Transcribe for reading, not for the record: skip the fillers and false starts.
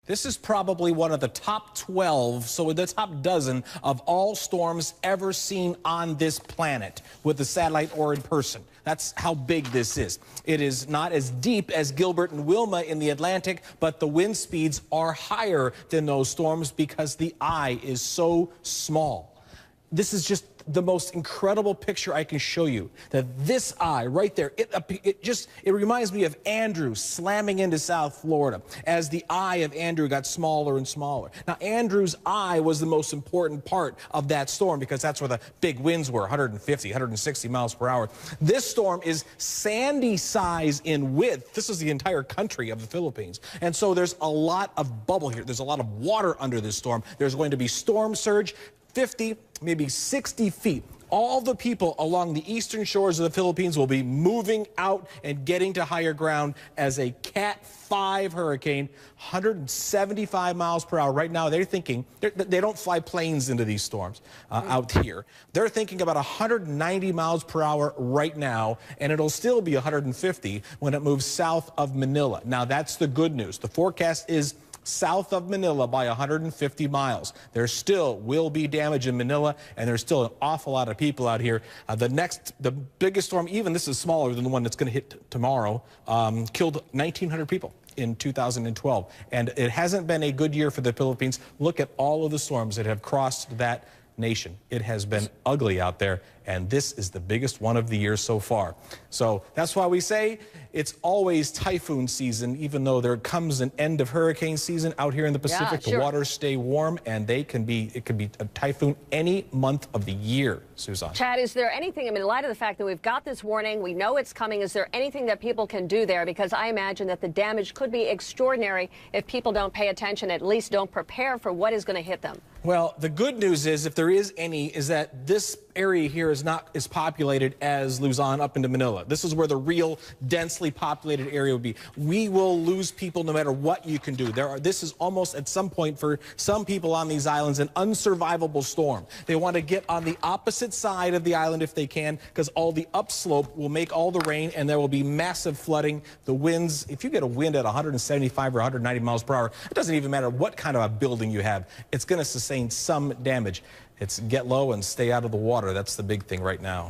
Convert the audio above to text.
This is probably one of the top 12, so the top dozen of all storms ever seen on this planet with the satellite or in person. That's how big this is. It is not as deep as Gilbert and Wilma in the Atlantic, but the wind speeds are higher than those storms because the eye is so small. This is just the most incredible picture I can show you. That this eye right there, it reminds me of Andrew slamming into South Florida as the eye of Andrew got smaller and smaller. Now, Andrew's eye was the most important part of that storm because that's where the big winds were, 150, 160 miles per hour. This storm is Sandy size in width. This is the entire country of the Philippines. And so there's a lot of bubble here. There's a lot of water under this storm. There's going to be storm surge. 50, maybe 60 feet. All the people along the eastern shores of the Philippines will be moving out and getting to higher ground as a Cat 5 hurricane, 175 miles per hour. Right now, they're thinking, they don't fly planes into these storms out here. They're thinking about 190 miles per hour right now, and it'll still be 150 when it moves south of Manila. Now, that's the good news. The forecast is south of Manila by 150 miles. There still will be damage in Manila, and there's still an awful lot of people out here. The biggest storm, even this is smaller than the one that's going to hit tomorrow, killed 1,900 people in 2012. And it hasn't been a good year for the Philippines. Look at all of the storms that have crossed that nation. It has been ugly out there, and this is the biggest one of the year so far. So that's why we say it's always typhoon season, even though there comes an end of hurricane season out here in the Pacific. Yeah, sure. The waters stay warm, and it can be a typhoon any month of the year, Susan. Chad, is there anything, I mean, in light of the fact that we've got this warning, we know it's coming, is there anything that people can do there? Because I imagine that the damage could be extraordinary if people don't pay attention, at least don't prepare for what is going to hit them. Well, the good news is, if there is any, is that this area here is not as populated as Luzon up into Manila. This is where the real densely populated area would be. We will lose people no matter what you can do. This is almost at some point for some people on these islands an unsurvivable storm. They want to get on the opposite side of the island if they can, because all the upslope will make all the rain and there will be massive flooding. The winds, if you get a wind at 175 or 190 miles per hour, it doesn't even matter what kind of a building you have. It's going to sustain some damage. It's get low and stay out of the water. That's the big thing right now.